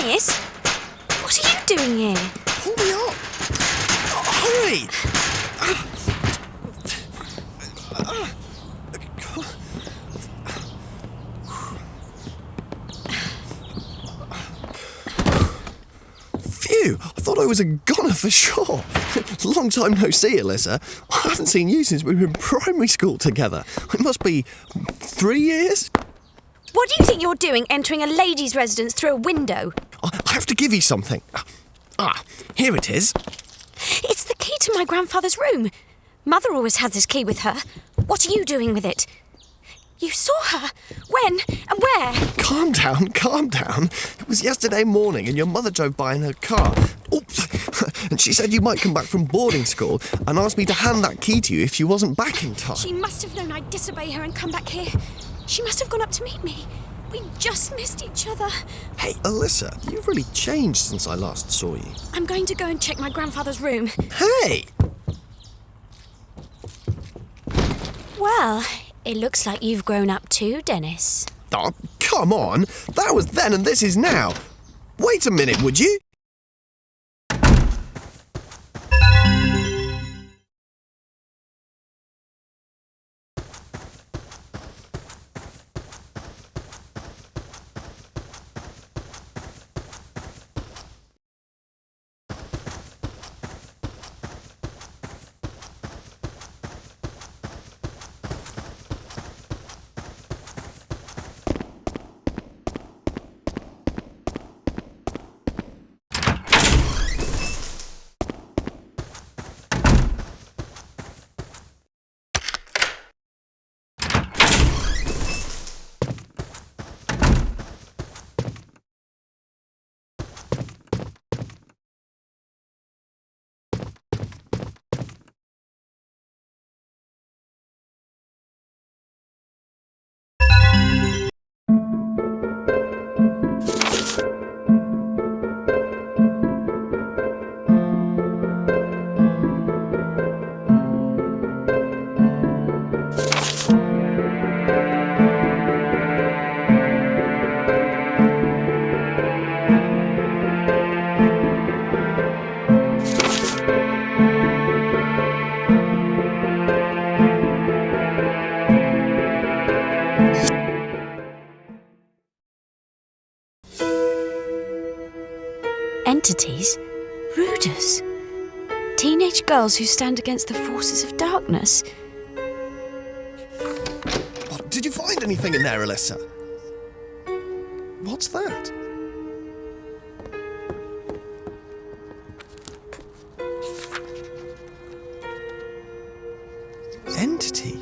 Dennis? What are you doing here? Pull me up! Hurry! Phew! I thought I was a goner for sure. Long time no see, Alyssa. I haven't seen you since we were in primary school together. It must be 3 years? What do you think you're doing entering a lady's residence through a window? I have to give you something. Here it is. It's the key to my grandfather's room. Mother always has this key with her. What are you doing with it? You saw her? When and where? Calm down. It was yesterday morning and your mother drove by in her car. And she said you might come back from boarding school and asked me to hand that key to you if she wasn't back in time. She must have known I'd disobey her and come back here. She must have gone up to meet me. We just missed each other. Hey, Alyssa, you've really changed since I last saw you. I'm going to go and check my grandfather's room. Hey! Well, it looks like you've grown up too, Dennis. Oh, come on. That was then and this is now. Wait a minute, would you? Entities? Ruders? Teenage girls who stand against the forces of darkness? Did you find anything in there, Alyssa? What's that? Entity?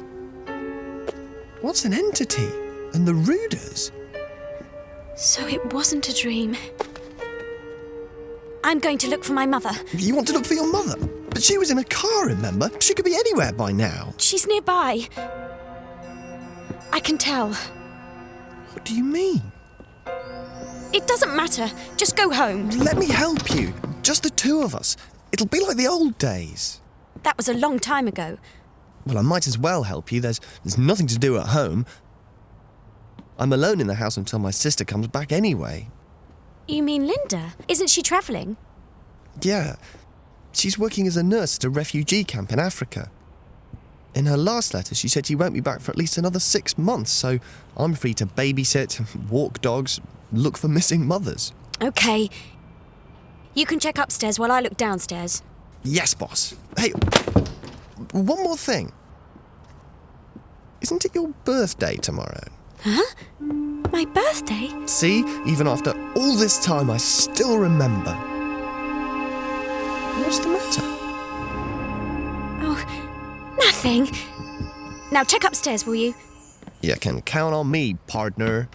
What's an entity? And the Ruders? So it wasn't a dream. I'm going to look for my mother. You want to look for your mother? But she was in a car, remember? She could be anywhere by now. She's nearby. I can tell. What do you mean? It doesn't matter. Just go home. Let me help you. Just the two of us. It'll be like the old days. That was a long time ago. Well, I might as well help you. There's nothing to do at home. I'm alone in the house until my sister comes back anyway. You mean Linda? Isn't she travelling? Yeah. She's working as a nurse at a refugee camp in Africa. In her last letter, she said she won't be back for at least another 6 months, so I'm free to babysit, walk dogs, look for missing mothers. Okay. You can check upstairs while I look downstairs. Yes, boss. Hey, one more thing. Isn't it your birthday tomorrow? Huh? My birthday? See, even after all this time, I still remember. What's the matter? Oh, nothing. Now check upstairs, will you? You can count on me, partner.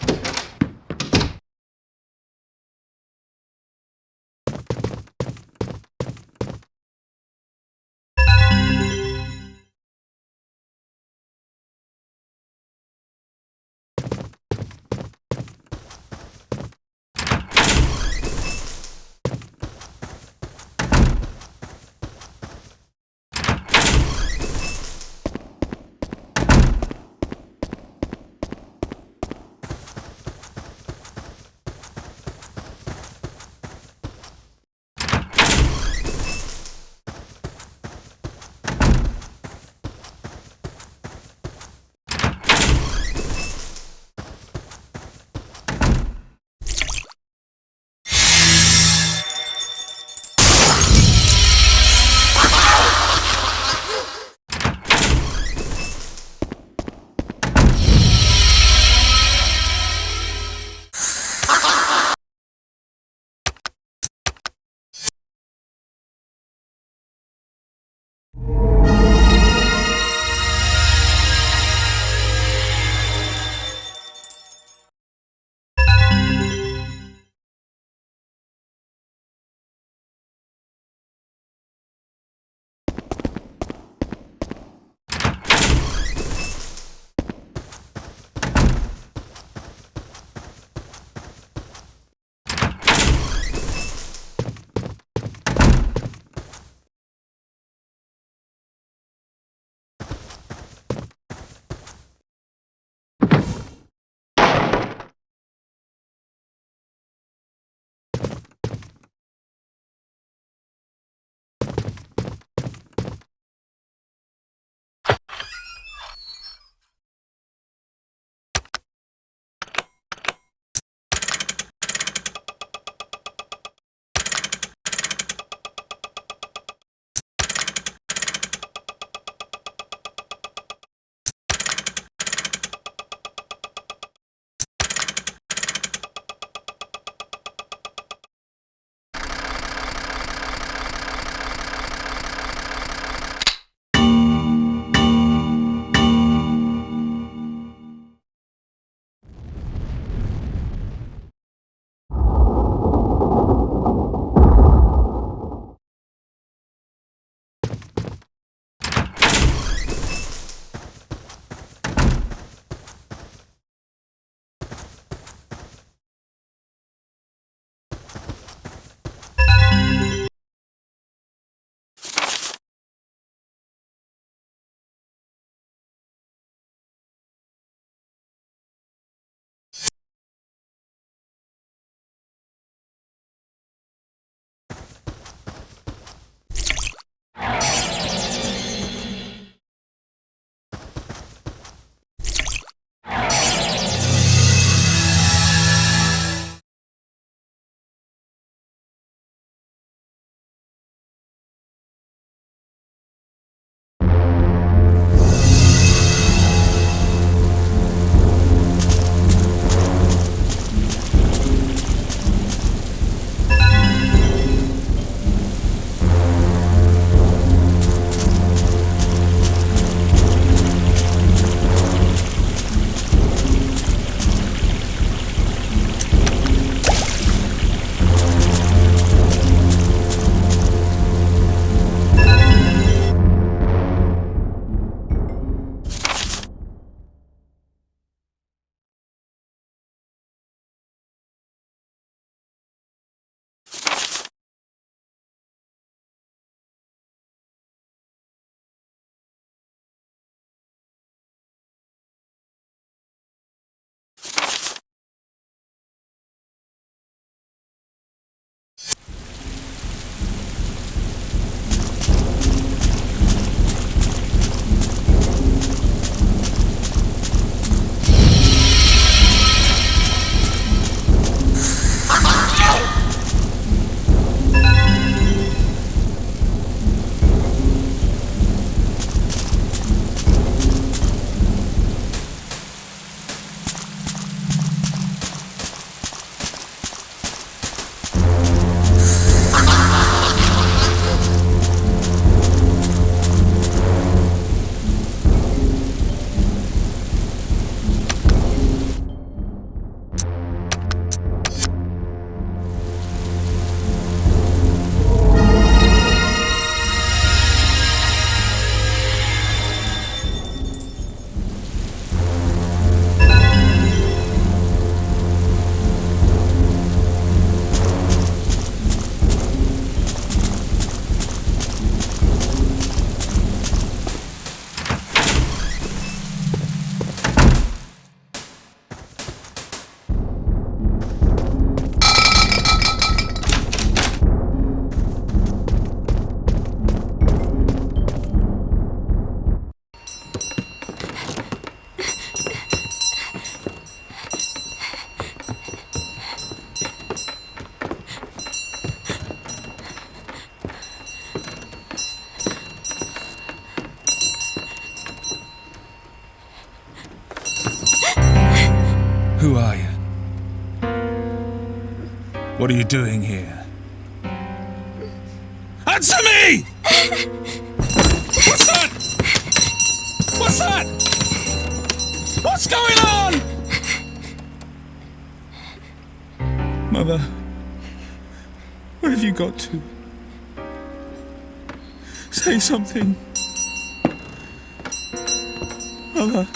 What are you doing here? Answer me! What's that? What's that? What's going on? Mother, where have you got to? Say something. Mother.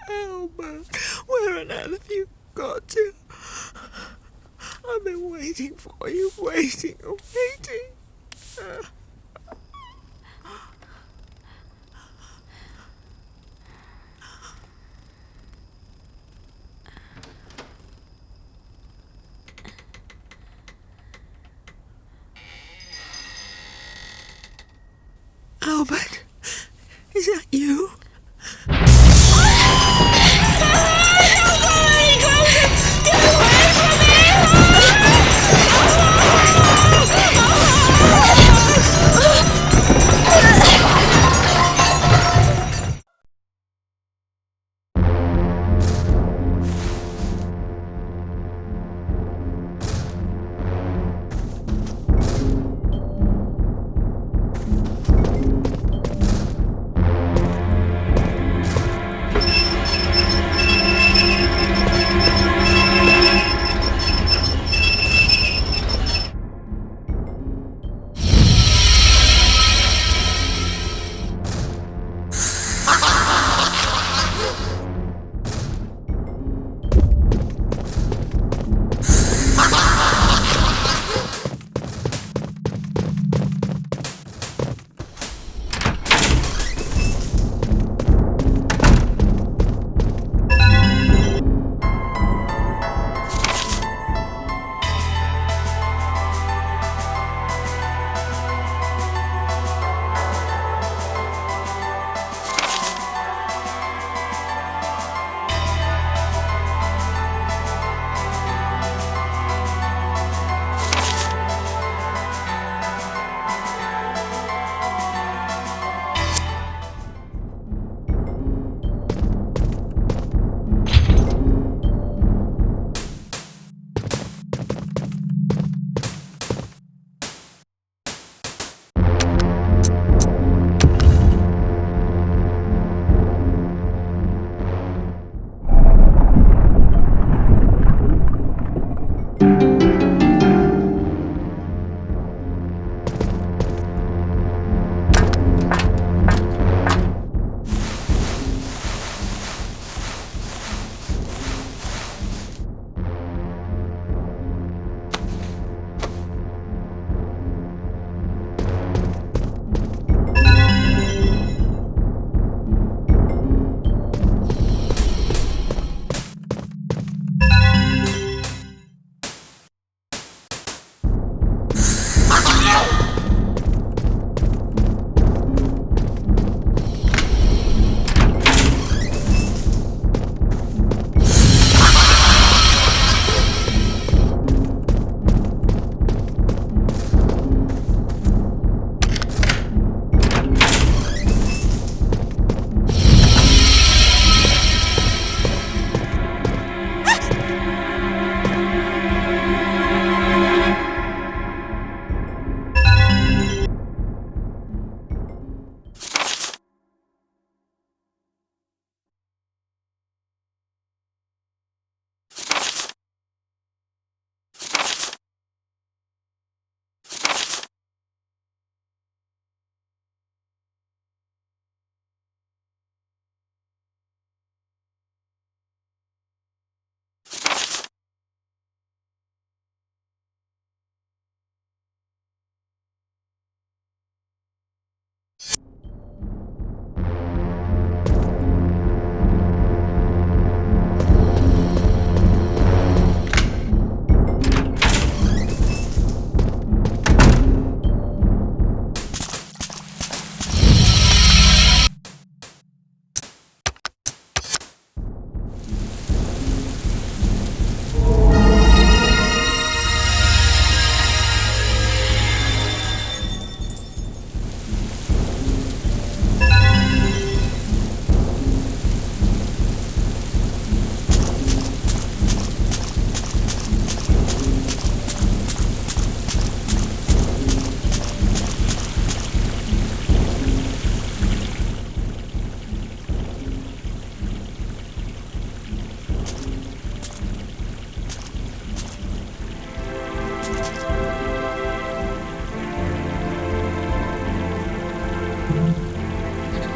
Albert, where on earth have you got to? I've been waiting for you, waiting. Albert, is that you?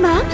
Mum?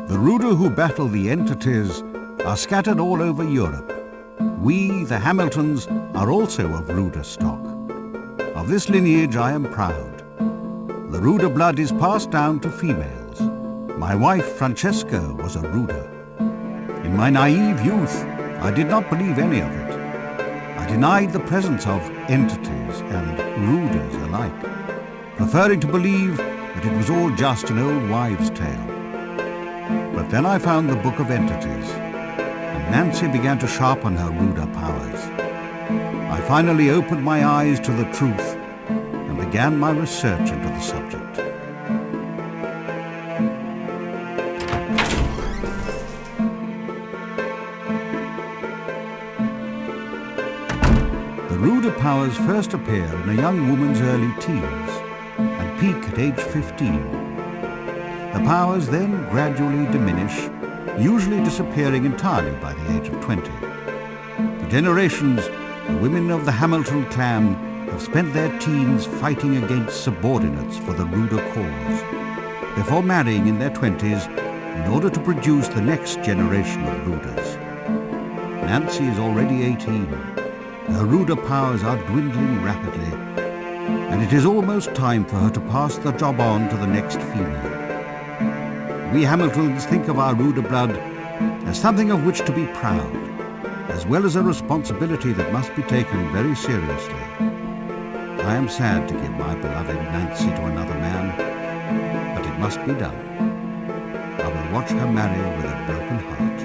The Ruda who battle the entities are scattered all over Europe. We, the Hamiltons, are also of Ruda stock. Of this lineage I am proud. The Ruda blood is passed down to females. My wife, Francesca, was a Ruda. In my naive youth, I did not believe any of it. I denied the presence of entities and Rudas alike, preferring to believe that it was all just an old wives' tale. But then I found the Book of Entities, and Nancy began to sharpen her Ruda powers. I finally opened my eyes to the truth and began my research into the subject. The Ruda powers first appear in a young woman's early teens and peak at age 15. The powers then gradually diminish, usually disappearing entirely by the age of 20. For generations, the women of the Hamilton clan have spent their teens fighting against subordinates for the Ruda cause, before marrying in their 20s in order to produce the next generation of Rudas. Nancy is already 18. Her Ruda powers are dwindling rapidly, and it is almost time for her to pass the job on to the next female. We Hamiltons think of our Ruda blood as something of which to be proud, as well as a responsibility that must be taken very seriously. I am sad to give my beloved Nancy to another man, but it must be done. I will watch her marry with a broken heart.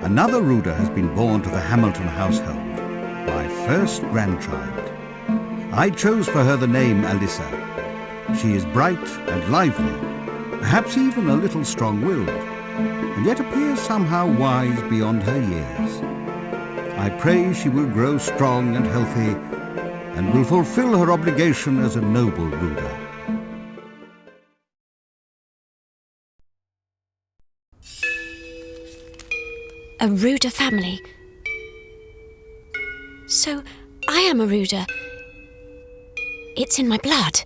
Another Ruda has been born to the Hamilton household, my first grandchild. I chose for her the name Alyssa. She is bright and lively, perhaps even a little strong-willed, and yet appears somehow wise beyond her years. I pray she will grow strong and healthy and will fulfill her obligation as a noble ruler. A ruder family. So, I am a ruder. It's in my blood.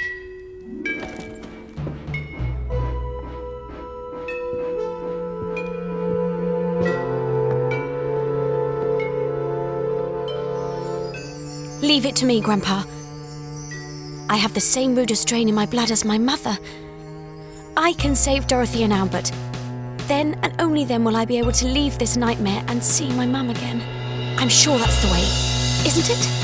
Leave it to me, Grandpa. I have the same ruder strain in my blood as my mother. I can save Dorothy and Albert. Then and only then will I be able to leave this nightmare and see my mum again. I'm sure that's the way, isn't it?